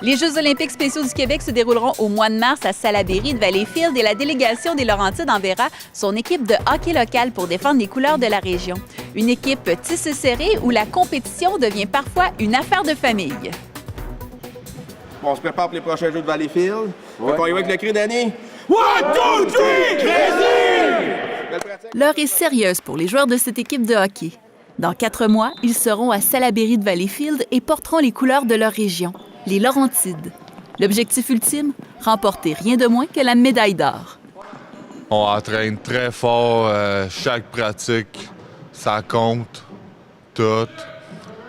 Les Jeux olympiques spéciaux du Québec se dérouleront au mois de mars à Salaberry de Valleyfield et la délégation des Laurentides enverra son équipe de hockey local pour défendre les couleurs de la région. Une équipe tissée serrée où la compétition devient parfois une affaire de famille. On se prépare pour les prochains Jeux de Valleyfield. Ouais. On y va avec le cri, Danny. 1, 2, 3, crazy! L'heure est sérieuse pour les joueurs de cette équipe de hockey. Dans 4 mois, ils seront à Salaberry de Valleyfield et porteront les couleurs de leur région, les Laurentides. L'objectif ultime, remporter rien de moins que la médaille d'or. On entraîne très fort, chaque pratique, ça compte, tout.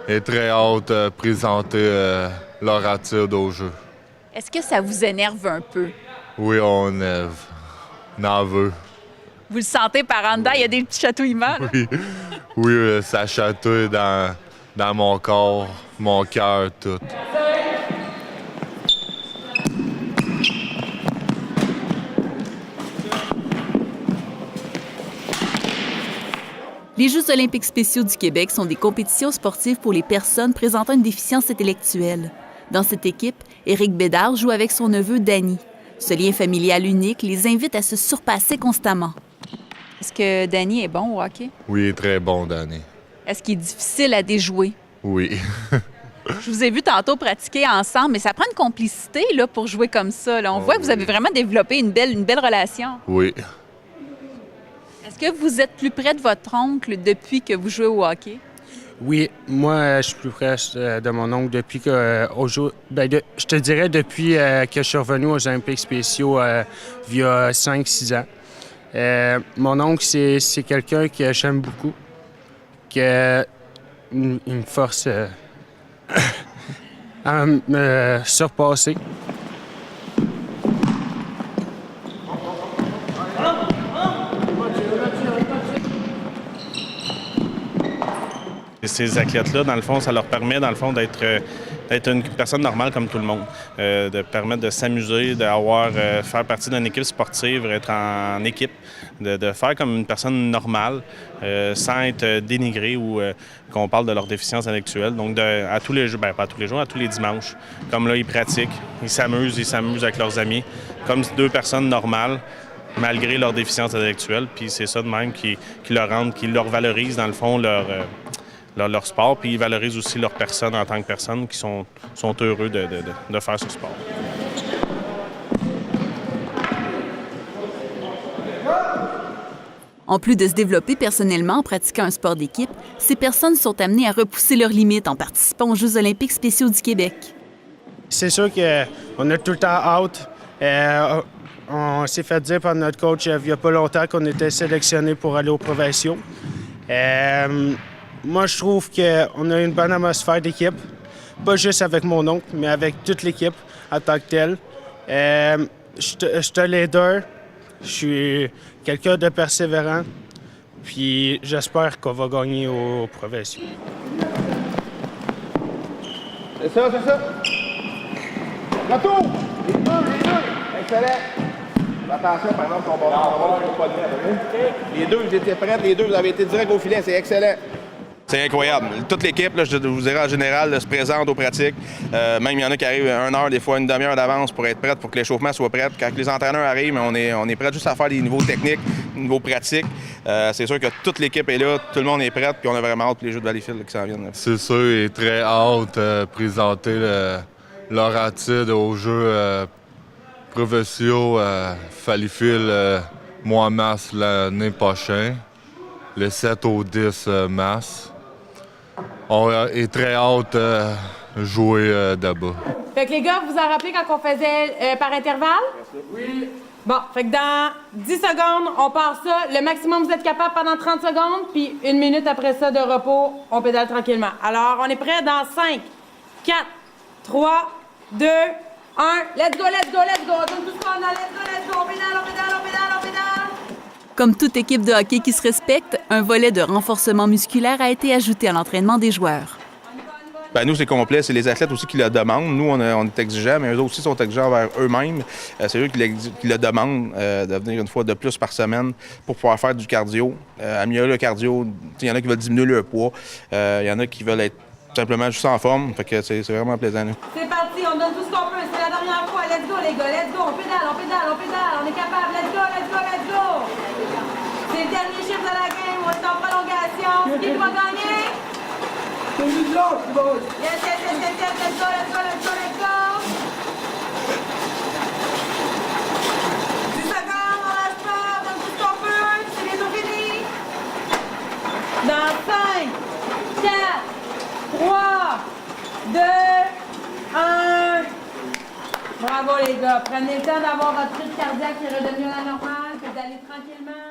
Et très hâte de présenter Laurentide au jeu. Est-ce que ça vous énerve un peu? Oui, on en veut. Vous le sentez par en dedans, il y a des petits chatouillements? Là? Oui, ça chatouille dans mon corps, mon cœur, tout. Les Jeux olympiques spéciaux du Québec sont des compétitions sportives pour les personnes présentant une déficience intellectuelle. Dans cette équipe, Éric Bédard joue avec son neveu Danny. Ce lien familial unique les invite à se surpasser constamment. Est-ce que Danny est bon au hockey? Oui, très bon, Danny. Est-ce qu'il est difficile à déjouer? Oui. Je vous ai vu tantôt pratiquer ensemble, mais ça prend une complicité là, pour jouer comme ça. Là. On voit que vous avez vraiment développé une belle relation. Oui. Est-ce que vous êtes plus près de votre oncle depuis que vous jouez au hockey? Oui, moi, je suis plus près de mon oncle depuis que... je te dirais depuis que je suis revenu aux Olympiques spéciaux il y a 5-6 ans. Mon oncle, c'est quelqu'un que j'aime beaucoup, qui a une force à me surpasser. Ces athlètes-là, dans le fond, ça leur permet, dans le fond, d'être une personne normale comme tout le monde, de permettre de s'amuser, faire partie d'une équipe sportive, être en équipe, de faire comme une personne normale, sans être dénigré ou qu'on parle de leur déficience intellectuelle. Donc, à tous les jours, pas à tous les jours, à tous les dimanches, comme là, ils pratiquent, ils s'amusent avec leurs amis, comme 2 personnes normales, malgré leur déficience intellectuelle. Puis c'est ça de même qui leur valorise, dans le fond, leur sport, puis ils valorisent aussi leur personne en tant que personne, qui sont heureux de faire ce sport. En plus de se développer personnellement en pratiquant un sport d'équipe, ces personnes sont amenées à repousser leurs limites en participant aux Jeux olympiques spéciaux du Québec. C'est sûr qu'on a tout le temps hâte. On s'est fait dire par notre coach il n'y a pas longtemps qu'on était sélectionnés pour aller aux provinciaux. Moi, je trouve qu'on a une bonne atmosphère d'équipe, pas juste avec mon oncle, mais avec toute l'équipe en tant que telle. Je suis un leader, je suis quelqu'un de persévérant, puis j'espère qu'on va gagner aux provinciaux. C'est ça. Retour! Les deux! Excellent! Attention, par exemple, ton ballon, pas de net. Les deux, vous étiez prêts, vous avez été direct au filet, c'est excellent. C'est incroyable. Toute l'équipe, là, je vous dirais en général, se présente aux pratiques. Même il y en a qui arrivent 1 heure, des fois une demi-heure d'avance pour être prête, pour que l'échauffement soit prêt. Quand les entraîneurs arrivent, on est prêt juste à faire des niveaux techniques, des niveaux pratiques. C'est sûr que toute l'équipe est là, tout le monde est prêt, puis on a vraiment hâte pour les Jeux de Valleyfield qui s'en viennent. C'est sûr, et très hâte de présenter Laurentide aux Jeux provinciaux Valleyfield mois mars l'année prochaine, le 7 au 10 mars. On est très hâte de jouer là-bas. Fait que les gars, vous vous en rappelez quand on faisait par intervalle? Oui. Bon, fait que dans 10 secondes, on part ça. Le maximum, vous êtes capable pendant 30 secondes, puis 1 minute après ça de repos, on pédale tranquillement. Alors, on est prêt dans 5, 4, 3, 2, 1. Let's go! On donne tout ce qu'on a. Let's go! On pédale! Comme toute équipe de hockey qui se respecte, un volet de renforcement musculaire a été ajouté à l'entraînement des joueurs. Ben, nous, c'est complet. C'est les athlètes aussi qui le demandent. Nous, on est exigeants, mais eux aussi sont exigeants envers eux-mêmes. C'est eux qui le demandent de venir une fois de plus par semaine pour pouvoir faire du cardio. Améliorer le cardio. Il y en a qui veulent diminuer leur poids. Il y en a qui veulent être simplement juste en forme. Fait que c'est vraiment plaisant. Là. C'est parti, on donne tout ce qu'on peut. C'est la dernière fois. Let's go, les gars. Let's go. On pédale, on pédale, on pédale. On est capable. Let's go, let's go, let's go. C'est le dernier chiffre de la game. On est en prolongation. Qui va gagner? Yes, yes, yes, yes, yes. Let's go, let's go, let's go, let's go. 10 secondes, on lâche pas. On donne tout ce qu'on peut. C'est bientôt fini. Dans 5, 4, 3, 2, 1. Bravo les gars. Prenez le temps d'avoir votre rythme cardiaque qui est redevenu à la normale, puis d'aller tranquillement.